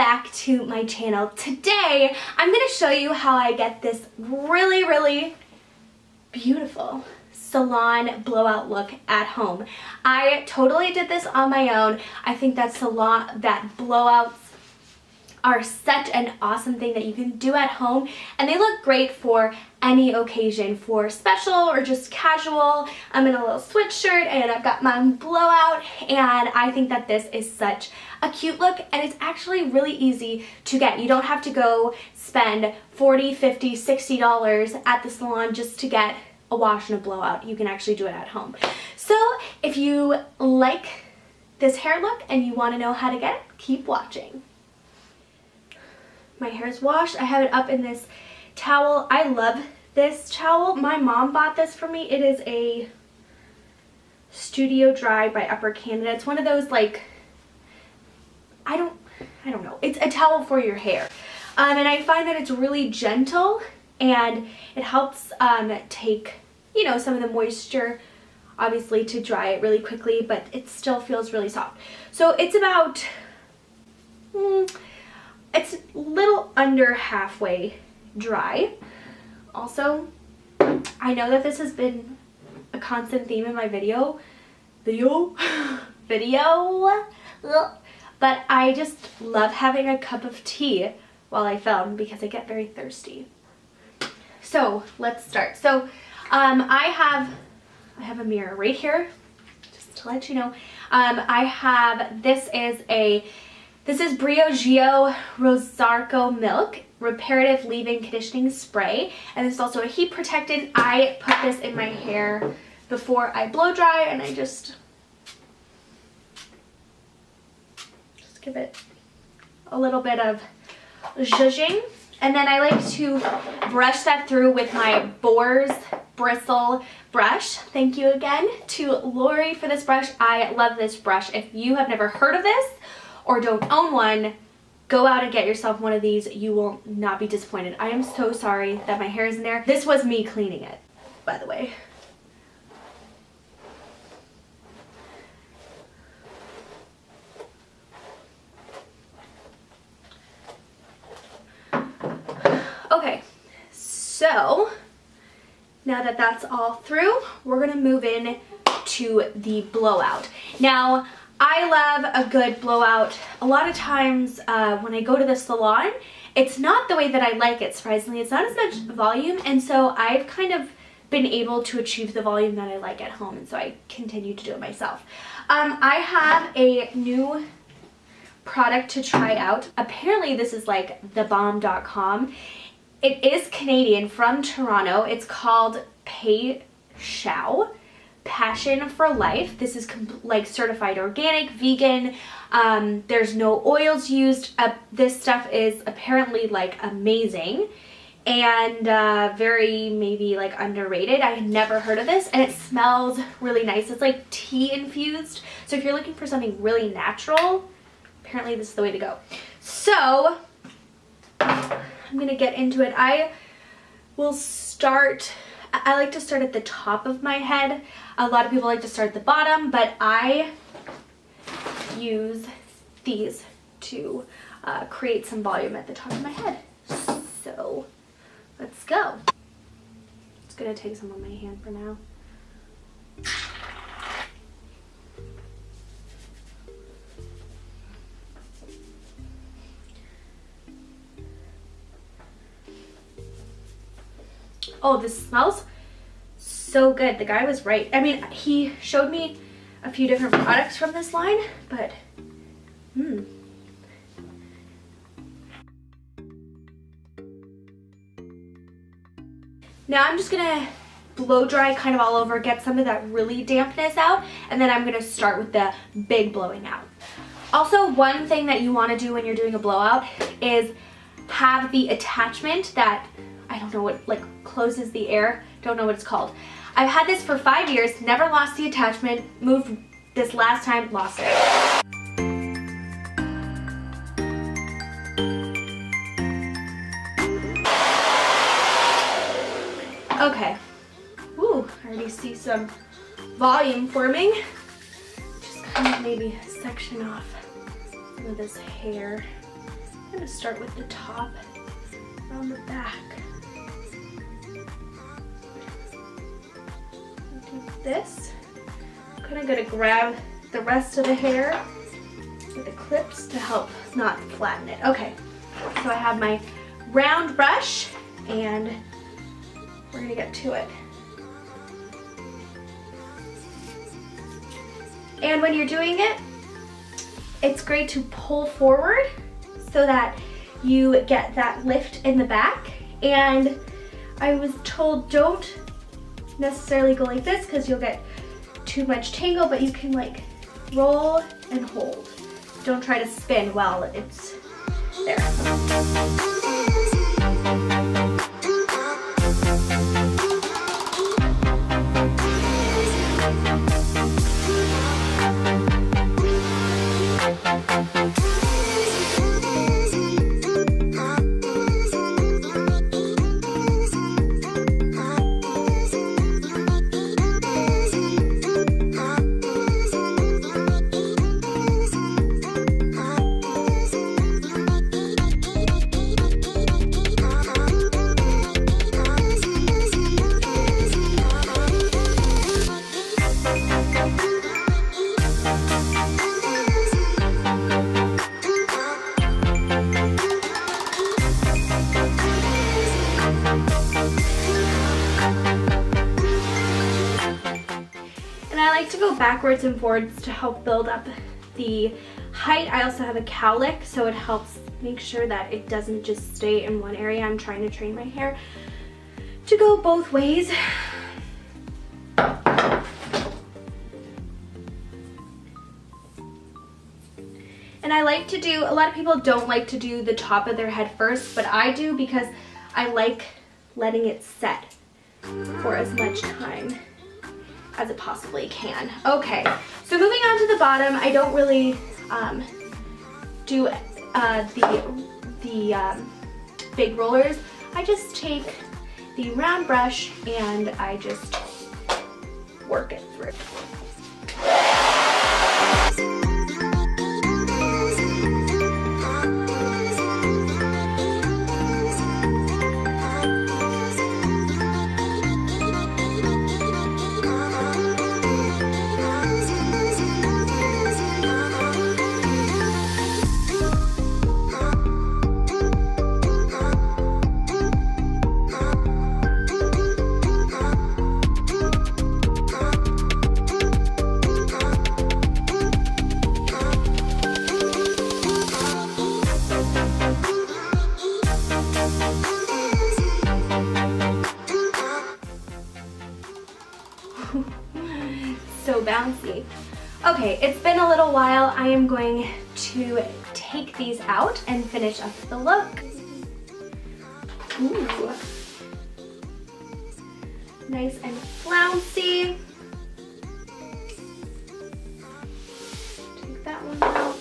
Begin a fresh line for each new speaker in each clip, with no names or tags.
back to my channel. Today, I'm going to show you how I get this really beautiful salon blowout look at home. I totally did this on my own. I think that blowouts are such an awesome thing that you can do at home, and they look great for any occasion, for special or just casual. I'm in a little sweatshirt and I've got my blowout, and I think that this is such a cute look, and it's actually really easy to get. You don't have to go spend $40, $50, $60 at the salon just to get a wash and a blowout. You can actually do it at home. So if you like this hair look and you want to know how to get it, keep watching. My hair is washed. I have it up in this towel. I love this towel. My mom bought this for me. It is a Studio Dry by Upper Canada. It's one of those, like, I don't know. It's a towel for your hair. And I find that it's really gentle, and it helps take, you know, some of the moisture, obviously, to dry it really quickly, but it still feels really soft. So it's about, it's a little under halfway dry. Also, I know that this has been a constant theme in my video, but I just love having a cup of tea while I film because I get very thirsty. So let's start. So I have a mirror right here, just to let you know. This is Briogeo Rosarco Milk Reparative Leave-In Conditioning Spray, and this is also a heat protectant. I put this in my hair before I blow dry, and I just give it a little bit of zhuzhing, and then I like to brush that through with my Boar's bristle brush. Thank you again to Lori for this brush. I love this brush. If you have never heard of this or don't own one, go out and get yourself one of these. You will not be disappointed. I am so sorry that my hair is in there. This was me cleaning it, by the way. Okay, so now that that's all through, we're gonna move in to the blowout. Now, I love a good blowout. A lot of times when I go to the salon, it's not the way that I like it, surprisingly. It's not as much volume, and so I've kind of been able to achieve the volume that I like at home, and so I continue to do it myself. I have a new product to try out. Apparently this is like thebomb.com. It is Canadian, from Toronto. It's called Passion for Life. This is like certified organic, vegan. There's no oils used. This stuff is apparently like amazing and very maybe like underrated. I had never heard of this, and it smells really nice. It's like tea infused. So if you're looking for something really natural, apparently this is the way to go. So I'm gonna get into it. I like to start at the top of my head. A lot of people like to start at the bottom, but I use these to create some volume at the top of my head. So let's go. It's gonna take some on my hand for now. Oh, this smells so good. The guy was right. I mean, he showed me a few different products from this line, but Now I'm just gonna blow dry kind of all over, get some of that really dampness out, and then I'm gonna start with the big blowing out. Also, one thing that you wanna do when you're doing a blowout is have the attachment that, I don't know what, like closes the air, don't know what it's called. I've had this for 5 years, never lost the attachment, moved this last time, lost it. Okay, ooh, I already see some volume forming. Just kind of maybe section off some of this hair I'm gonna start with the top around the back. Do this. I'm kind of gonna grab the rest of the hair with the clips to help not flatten it. Okay, so I have my round brush and we're gonna get to it. And when you're doing it, it's great to pull forward so that you get that lift in the back. And I was told don't necessarily go like this because you'll get too much tangle, but you can like roll and hold. Don't try to spin while it's there. To go backwards and forwards to help build up the height. I also have a cowlick, so it helps make sure that it doesn't just stay in one area. I'm trying to train my hair to go both ways. And I like to do, a lot of people don't like to do the top of their head first, but I do because I like letting it set for as much time as it possibly can. Okay, so moving on to the bottom, I don't really do the big rollers. I just take the round brush and I just work it through. So bouncy. Okay, it's been a little while. I am going to take these out and finish up the look. Ooh. Nice and flouncy. Take that one out.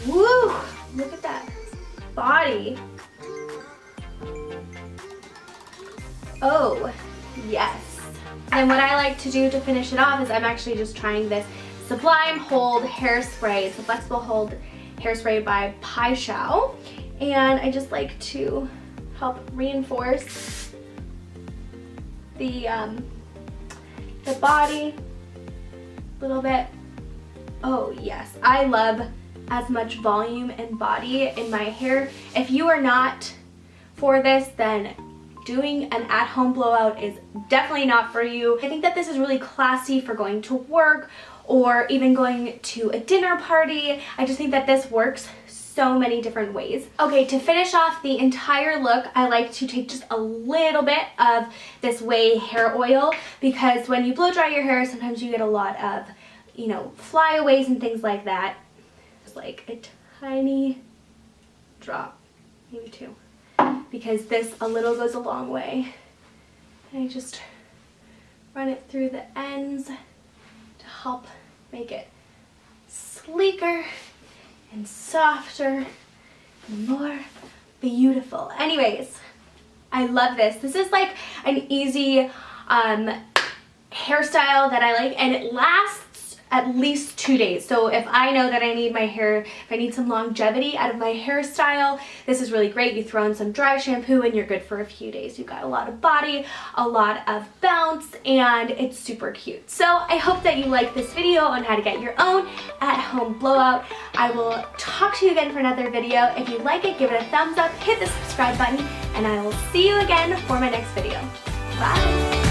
Woo! Look at that body. Oh, yes. And what I like to do to finish it off is I'm actually just trying this Sublime Hold Hairspray. It's a flexible hold hairspray by Pai Shao. And I just like to help reinforce the body a little bit. Oh yes, I love as much volume and body in my hair. If you are not for this, then doing an at-home blowout is definitely not for you. I think that this is really classy for going to work or even going to a dinner party. I just think that this works so many different ways. Okay, to finish off the entire look, I like to take just a little bit of this Way hair oil, because when you blow dry your hair, sometimes you get a lot of, you know, flyaways and things like that. Just like a tiny drop, maybe two, because this a little goes a long way. And I just run it through the ends to help make it sleeker and softer and more beautiful. Anyways, I love this. This is like an easy hairstyle that I like, and it lasts at least 2 days. So if I know that I need my hair, if I need some longevity out of my hairstyle, this is really great. You throw in some dry shampoo and you're good for a few days. You've got a lot of body, a lot of bounce, and it's super cute. So I hope that you like this video on how to get your own at-home blowout. I will talk to you again for another video. If you like it, give it a thumbs up, hit the subscribe button, and I will see you again for my next video. Bye!